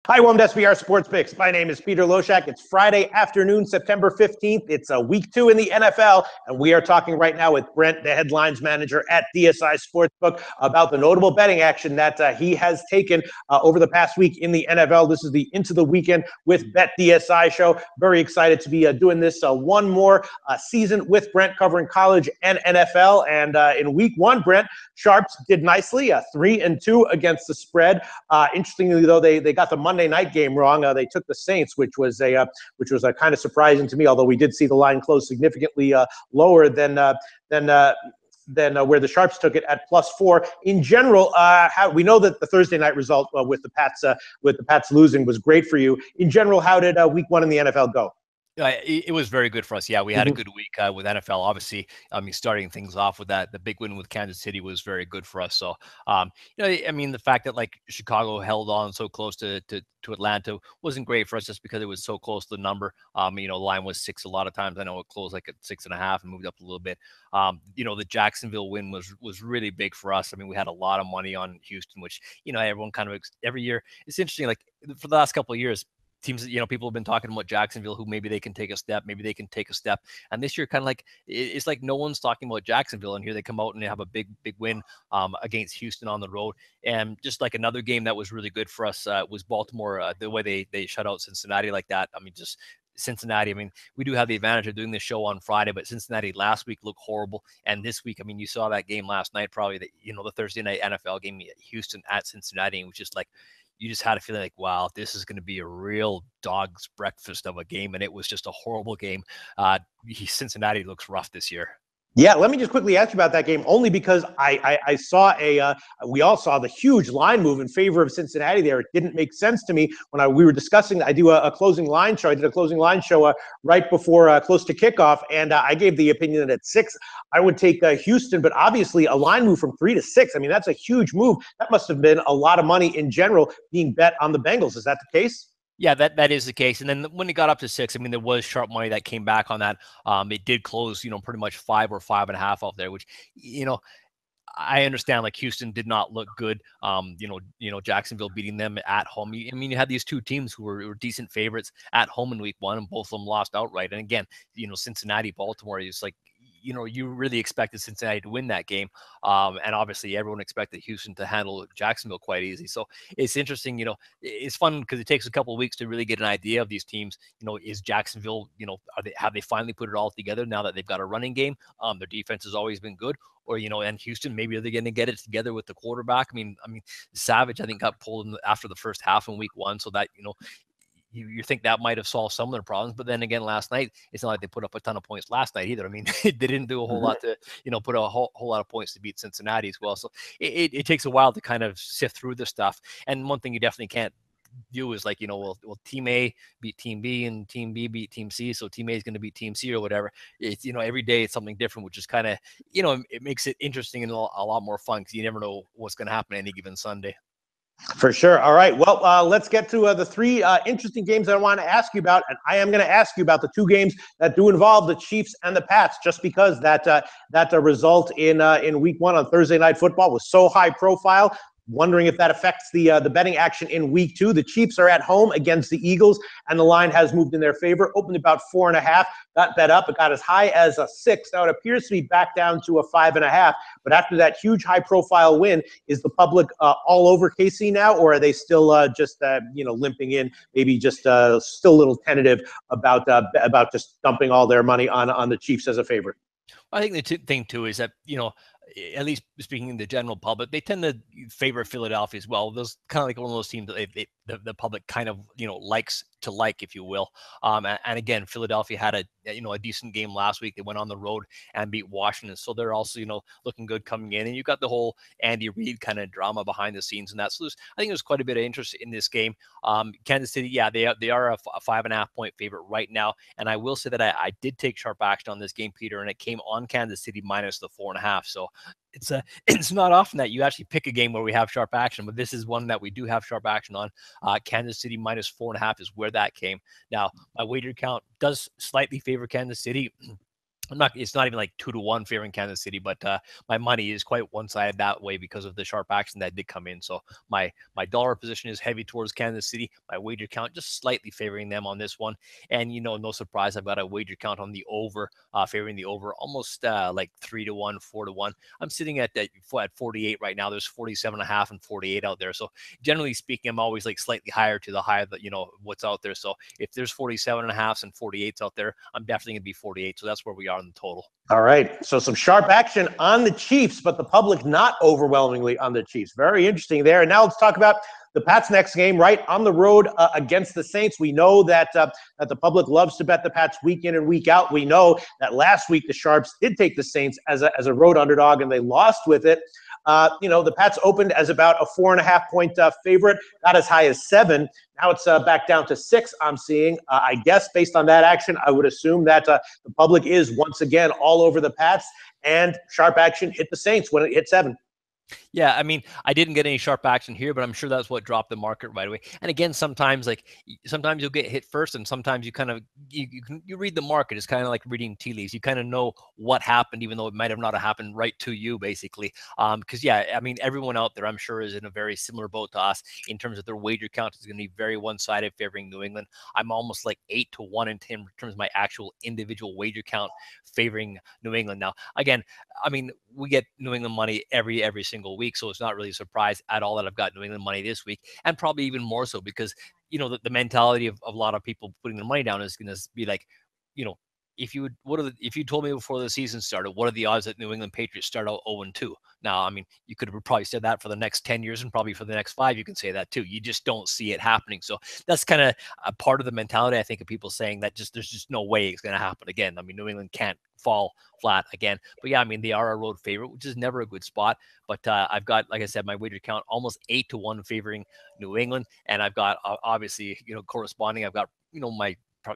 Hi, welcome to SBR Sports Picks. My name is Peter Loshak. It's Friday afternoon, September 15th. It's week 2 in the NFL, and we are talking right now with Brent, the headlines manager at DSI Sportsbook, about the notable betting action that he has taken over the past week in the NFL. This is the Into the Weekend with BetDSI show. Very excited to be doing this one more season with Brent, covering college and NFL. And in week 1, Brent, Sharps did nicely, 3-2 against the spread. Interestingly, though, they got the Monday night game wrong. They took the Saints, which was kind of surprising to me. Although we did see the line close significantly lower than where the Sharps took it at +4. In general, we know that the Thursday night result with the Pats losing was great for you. In general, how did week 1 in the NFL go? It was very good for us. Yeah, we had a good week with NFL. Obviously, starting things off with that, the big win with Kansas City was very good for us. So, the fact that Chicago held on so close to Atlanta wasn't great for us just because it was so close to the number. The line was 6 a lot of times. I know it closed at 6.5 and moved up a little bit. The Jacksonville win was really big for us. We had a lot of money on Houston, which, everyone kind of every year. It's interesting, for the last couple of years, teams, people have been talking about Jacksonville, who maybe they can take a step, And this year, it's like no one's talking about Jacksonville, and here they come out and they have a big win against Houston on the road. And just like another game that was really good for us was Baltimore, the way they shut out Cincinnati like that. Cincinnati, we do have the advantage of doing this show on Friday, but Cincinnati last week looked horrible. And this week, you saw that game last night, probably the Thursday night NFL game, Houston at Cincinnati, and it was just you just had a feeling wow, this is going to be a real dog's breakfast of a game. And it was just a horrible game. Cincinnati looks rough this year. Yeah, let me just quickly ask you about that game, only because I saw we all saw the huge line move in favor of Cincinnati there. It didn't make sense to me when we were discussing. I do a closing line show. I did a closing line show right before close to kickoff, and I gave the opinion that at 6 I would take Houston, but obviously a line move from 3 to 6. That's a huge move. That must have been a lot of money in general being bet on the Bengals. Is that the case? Yeah, that is the case. And then when it got up to 6, there was sharp money that came back on that. It did close, pretty much 5 or 5.5 out there, which, I understand Houston did not look good. Jacksonville beating them at home. You had these two teams who were decent favorites at home in week 1, and both of them lost outright. And again, Cincinnati, Baltimore is you really expected Cincinnati to win that game. And obviously everyone expected Houston to handle Jacksonville quite easy. So it's interesting, it's fun because it takes a couple of weeks to really get an idea of these teams. Is Jacksonville, have they finally put it all together now that they've got a running game? Their defense has always been good. Or, and Houston, maybe are they going to get it together with the quarterback? Savage, I think, got pulled after the first half in week 1. So that, you think that might have solved some of their problems. But then again, last night, it's not like they put up a ton of points last night either. They didn't do a whole lot to, put a whole lot of points to beat Cincinnati as well. So it takes a while to kind of sift through this stuff. And one thing you definitely can't do is will team A beat team B and team B beat team C, so team A is going to beat team C or whatever. It's every day it's something different, which is kind of it makes it interesting and a lot more fun because you never know what's going to happen any given Sunday. For sure. All right. Well, let's get to the 3 interesting games that I want to ask you about. And I am going to ask you about the 2 games that do involve the Chiefs and the Pats, just because that result in week 1 on Thursday Night Football was so high profile. Wondering if that affects the betting action in week 2. The Chiefs are at home against the Eagles, and the line has moved in their favor. Opened about 4.5, got bet up. It got as high as a 6. Now it appears to be back down to a 5.5. But after that huge high-profile win, is the public all over KC now, or are they still just limping in? Maybe just still a little tentative about just dumping all their money on the Chiefs as a favorite? I think the thing too is that at least speaking in the general public, they tend to favor Philadelphia as well. Those kind of like one of those teams that the public kind of likes to if you will. And again, Philadelphia had a decent game last week. They went on the road and beat Washington, so they're also looking good coming in. And you got the whole Andy Reid kind of drama behind the scenes and that. So I think there's quite a bit of interest in this game. Kansas City, yeah, they are a 5.5 point favorite right now. And I will say that I did take sharp action on this game, Peter, and it came on Kansas City minus the 4.5. So it's not often that you actually pick a game where we have sharp action, but this is one that we do have sharp action on. Kansas City minus 4.5 is where that came. Now, my wager count does slightly favor Kansas City. it's not even like 2-1 favoring Kansas City, but my money is quite one-sided that way because of the sharp action that did come in. So my dollar position is heavy towards Kansas City. My wager count just slightly favoring them on this one. And, no surprise, I've got a wager count on the over, favoring the over almost like 3-1, 4-1. I'm sitting at 48 right now. There's 47.5 and 48 out there. So generally speaking, I'm always like slightly higher to the higher that, what's out there. So if there's 47.5 and 48s out there, I'm definitely going to be 48. So that's where we are in the total. All right. So some sharp action on the Chiefs, but the public not overwhelmingly on the Chiefs. Very interesting there. And now let's talk about the Pats' next game, right on the road against the Saints. We know that that the public loves to bet the Pats week in and week out. We know that last week the Sharps did take the Saints as a road underdog, and they lost with it. The Pats opened as about a 4.5-point favorite, got as high as 7. Now it's back down to 6, I'm seeing. I guess based on that action, I would assume that the public is once again all over the Pats, and sharp action hit the Saints when it hit 7. Yeah, I mean, I didn't get any sharp action here, but I'm sure that's what dropped the market right away. And again, sometimes you'll get hit first, and sometimes you kind of you read the market. It's kind of like reading tea leaves. You kind of know what happened, even though it might have not happened right to you, basically. Because I mean, everyone out there, I'm sure, is in a very similar boat to us in terms of their wager count is going to be very one-sided, favoring New England. I'm almost like 8-1 in terms of my actual individual wager count favoring New England. Now, again, I mean, we get New England money every single week, so it's not really a surprise at all that I've got New England money this week, and probably even more so because the mentality of a lot of people putting their money down is going to be like, if you told me before the season started, what are the odds that New England Patriots start out 0-2? Now, I mean, you could have probably said that for the next 10 years, and probably for the next 5, you can say that too. You just don't see it happening. So that's kind of a part of the mentality, I think, of people saying that there's just no way it's going to happen again. I mean, New England can't fall flat again. But yeah, I mean, they are a road favorite, which is never a good spot. But I've got, like I said, my wager count almost 8-1 favoring New England, and I've got obviously, corresponding. I've got,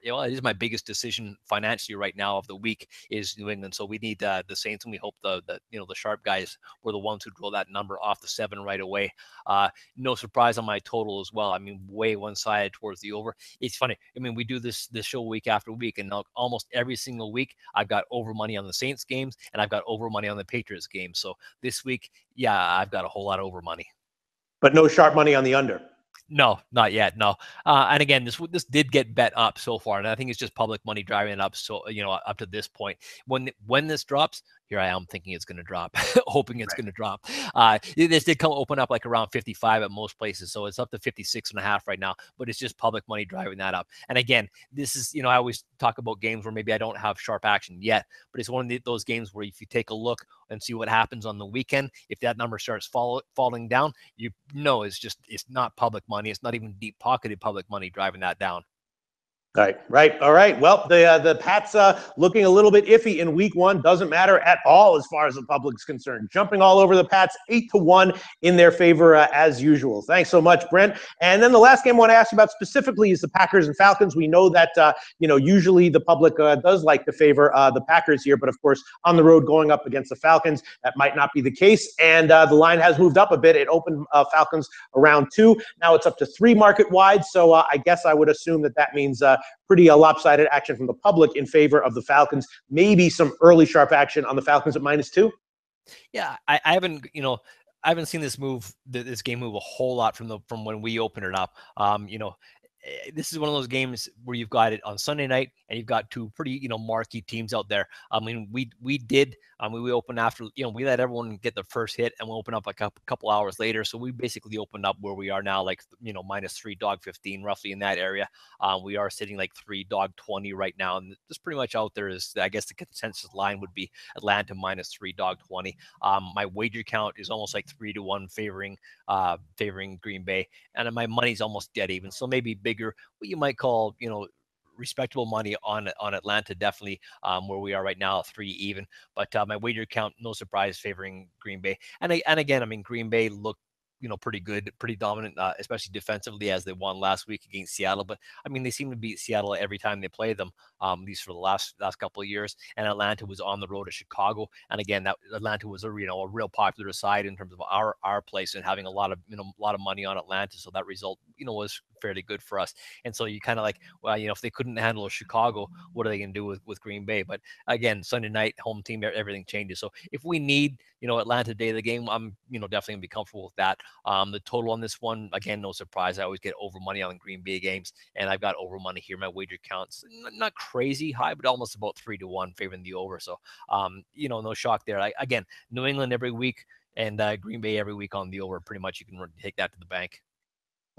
it is my biggest decision financially right now of the week is New England. So we need the Saints, and we hope the sharp guys were the ones who draw that number off the 7 right away. No surprise on my total as well. I mean, way one-sided towards the over. It's funny. I mean, we do this show week after week, and almost every single week I've got over money on the Saints games, and I've got over money on the Patriots games. So this week, yeah, I've got a whole lot of over money. But no sharp money on the under. No, not yet. No. And again, this did get bet up so far, and I think it's just public money driving it up. So, up to this point, when this drops, here I am thinking it's going to drop, hoping it's going to drop. This did open up like around 55 at most places. So it's up to 56.5 right now, but it's just public money driving that up. And again, this is, I always talk about games where maybe I don't have sharp action yet, but it's one of those games where if you take a look and see what happens on the weekend, if that number starts falling down, it's not public money. It's not even deep pocketed public money driving that down. Right. All right. Well, the Pats looking a little bit iffy in week 1. Doesn't matter at all as far as the public's concerned. Jumping all over the Pats, 8-1 in their favor as usual. Thanks so much, Brent. And then the last game I want to ask you about specifically is the Packers and Falcons. We know that usually the public does like to favor the Packers here, but of course on the road going up against the Falcons, that might not be the case. And the line has moved up a bit. It opened Falcons around 2. Now it's up to 3 market wide. So I guess I would assume that means pretty lopsided action from the public in favor of the Falcons. Maybe some early sharp action on the Falcons at -2. Yeah, I haven't seen this game move a whole lot from when we opened it up. This is one of those games where you've got it on Sunday night and you've got 2 pretty, marquee teams out there. I mean, we opened after, we let everyone get the first hit and we'll open up like a couple hours later. So we basically opened up where we are now, like, -3 dog 15, roughly in that area. We are sitting like 3 dog 20 right now. And just pretty much out there is, I guess the consensus line would be Atlanta -3 dog 20. My wager count is almost like 3-1 favoring Green Bay. And my money's almost dead even. So maybe bigger, what you might call, respectable money on Atlanta, definitely where we are right now, 3 even. But my wager count, no surprise, favoring Green Bay. And again, I mean, Green Bay looked pretty good, pretty dominant, especially defensively as they won last week against Seattle. But I mean, they seem to beat Seattle every time they play them, at least for the last couple of years. And Atlanta was on the road to Chicago. And again, that Atlanta was a real popular side in terms of our place and having a lot of money on Atlanta. So that result, was fairly good for us. And so you kind of like, well, if they couldn't handle Chicago, what are they going to do with Green Bay? But again, Sunday night, home team, everything changes. So if we need, Atlanta day of the game, I'm, definitely gonna be comfortable with that. The total on this one, again, no surprise. I always get over money on Green Bay games, and I've got over money here. My wager counts not crazy high, but almost about 3-1 favoring the over. So, no shock there. Again, New England every week and Green Bay every week on the over. Pretty much, you can take that to the bank.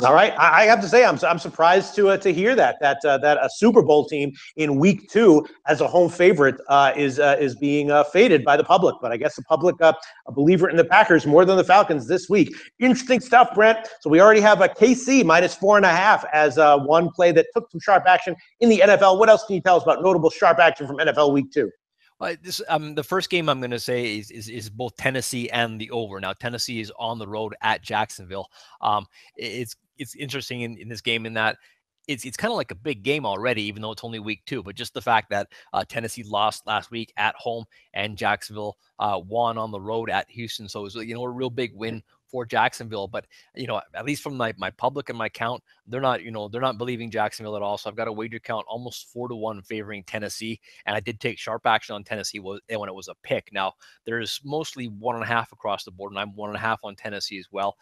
All right, I have to say I'm surprised to hear that a Super Bowl team in Week 2 as a home favorite is being faded by the public. But I guess the public a believer in the Packers more than the Falcons this week. Interesting stuff, Brent. So we already have a KC minus 4.5 as one play that took some sharp action in the NFL. What else can you tell us about notable sharp action from NFL Week 2? The first game I'm going to say is both Tennessee and the over. Now Tennessee is on the road at Jacksonville. It's interesting in this game in that it's kind of like a big game already, even though it's only week 2. But just the fact that Tennessee lost last week at home and Jacksonville won on the road at Houston, so it was a real big win for Jacksonville. But at least from my public and my count, they're not believing Jacksonville at all. So I've got a wager count almost 4-1 favoring Tennessee, and I did take sharp action on Tennessee when it was a pick. Now there's mostly 1.5 across the board, and I'm 1.5 on Tennessee as well.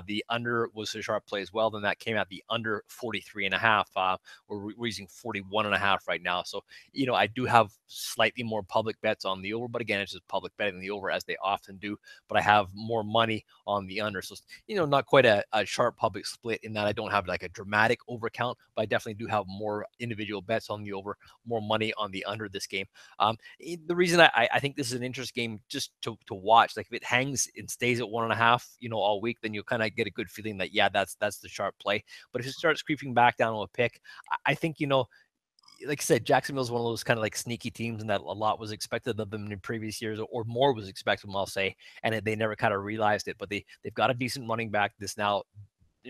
The under was a sharp play as well. Then that came out the under 43.5. We're using 41.5 right now. So I do have slightly more public bets on the over, but again, it's just public betting the over as they often do. But I have more money on the under, so not quite a sharp public split in that I don't have like a dramatic over count, but I definitely do have more individual bets on the over, more money on the under this game. The reason I think this is an interesting game just to watch, like if it hangs and stays at 1.5 all week, then you'll kind of get a good feeling that that's the sharp play. But if it starts creeping back down to a pick, I think like I said, Jacksonville's one of those kind of like sneaky teams, and that a lot was expected of them in previous years, or more was expected, I'll say, and they never kind of realized it. But they've got a decent running back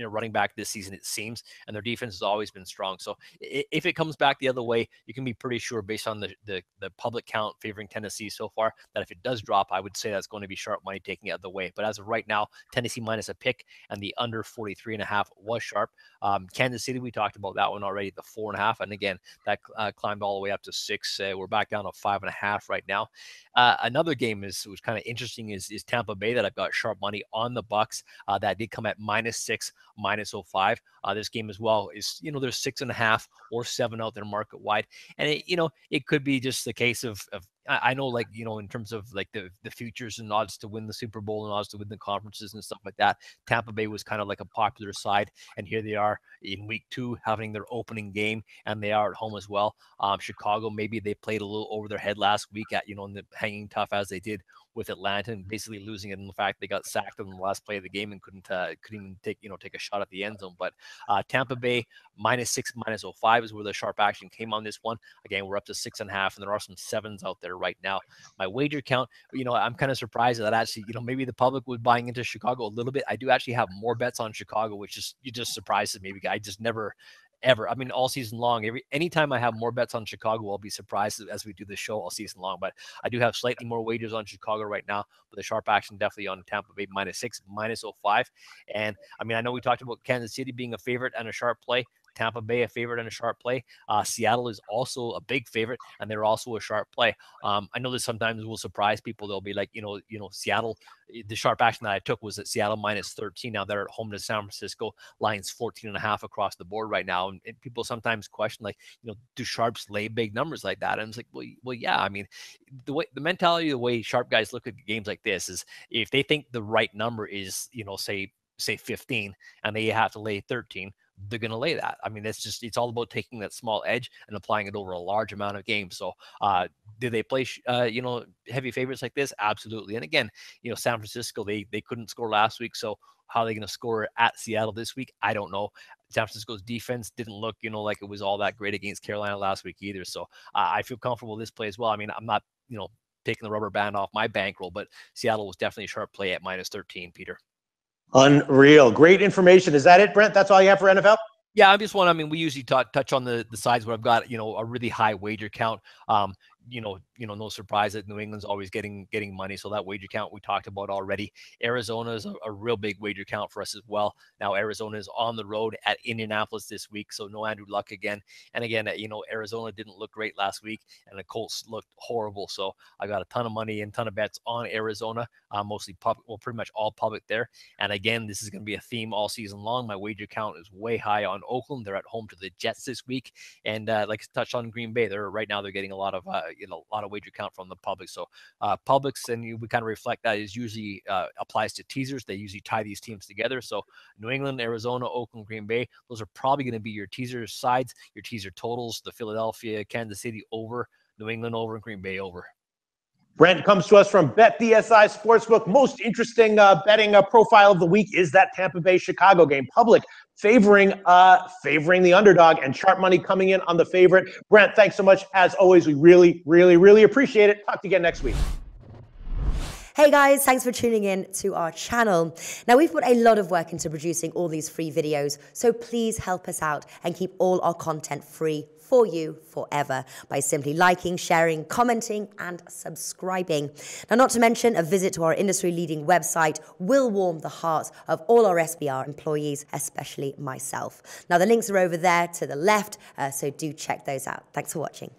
running back this season, it seems, and their defense has always been strong. So if it comes back the other way, you can be pretty sure based on the public count favoring Tennessee so far that if it does drop, I would say that's going to be sharp money taking it the other way. But as of right now, Tennessee minus a pick and the under 43.5 was sharp. Kansas City, we talked about that one already, the 4.5, and again that climbed all the way up to 6. We're back down to 5.5 right now. Another game was kind of interesting is Tampa Bay that I've got sharp money on the Bucks. That did come at -6, -05. This game as well is, there's 6.5 or 7 out there market wide. And it could be just the case of I know, like, in terms of like the futures and odds to win the Super Bowl and odds to win the conferences and stuff like that, Tampa Bay was kind of like a popular side. And here they are in week 2 having their opening game, and they are at home as well. Chicago, maybe they played a little over their head last week at, in the hanging tough as they did with Atlanta, and basically losing it in the fact they got sacked on the last play of the game and couldn't even take a shot at the end zone. But Tampa Bay -6, -05 is where the sharp action came on this one. Again, we're up to 6.5, and there are some 7s out there right now. My wager count, I'm kind of surprised that actually, maybe the public was buying into Chicago a little bit. I do actually have more bets on Chicago, which is just surprises me. I just never ever. I mean, all season long, anytime I have more bets on Chicago, I'll be surprised as we do this show all season long. But I do have slightly more wagers on Chicago right now, but the sharp action definitely on Tampa Bay -6, -05. And I mean, I know we talked about Kansas City being a favorite and a sharp play. Tampa Bay a favorite and a sharp play. Seattle is also a big favorite, and they're also a sharp play. I know this sometimes will surprise people. They'll be like, Seattle. The sharp action that I took was at Seattle -13. Now they're at home to San Francisco. Lions 14.5 across the board right now, and people sometimes question, like, do sharps lay big numbers like that? And it's like, well, yeah. I mean, the mentality, the way sharp guys look at games like this is if they think the right number is, say 15, and they have to lay 13. They're going to lay that. I mean, it's all about taking that small edge and applying it over a large amount of games. So, do they play, heavy favorites like this? Absolutely. And again, San Francisco, they couldn't score last week. So how are they going to score at Seattle this week? I don't know. San Francisco's defense didn't look, like it was all that great against Carolina last week either. So I feel comfortable with this play as well. I mean, I'm not, taking the rubber band off my bankroll, but Seattle was definitely a sharp play at -13, Peter. Unreal. Great information. Is that it, Brent? That's all you have for NFL? Yeah, I mean, we usually touch on the sides where I've got, a really high wager count. no surprise that New England's always getting money. So that wager count we talked about already. Arizona is a real big wager count for us as well. Now Arizona is on the road at Indianapolis this week, so no Andrew Luck again. And again, Arizona didn't look great last week, and the Colts looked horrible. So I got a ton of money and ton of bets on Arizona, mostly public, well, pretty much all public there. And again, this is going to be a theme all season long. My wager count is way high on Oakland. They're at home to the Jets this week, and like I touched on Green Bay, right now they're getting a lot of wager count from the public. So publics, and we kind of reflect that, is usually applies to teasers. They usually tie these teams together. So New England, Arizona, Oakland, Green Bay, those are probably going to be your teaser sides, your teaser totals. The Philadelphia, Kansas City over, New England over, and Green Bay over. Brent comes to us from BetDSI Sportsbook. Most interesting betting profile of the week is that Tampa Bay Chicago game. Public favoring the underdog, and sharp money coming in on the favorite. Brent, thanks so much. As always, we really, really, really appreciate it. Talk to you again next week. Hey guys, thanks for tuning in to our channel. Now, we've put a lot of work into producing all these free videos, so please help us out and keep all our content free for you forever by simply liking, sharing, commenting, and subscribing. Now, not to mention, a visit to our industry-leading website will warm the hearts of all our SBR employees, especially myself. Now, the links are over there to the left, so do check those out. Thanks for watching.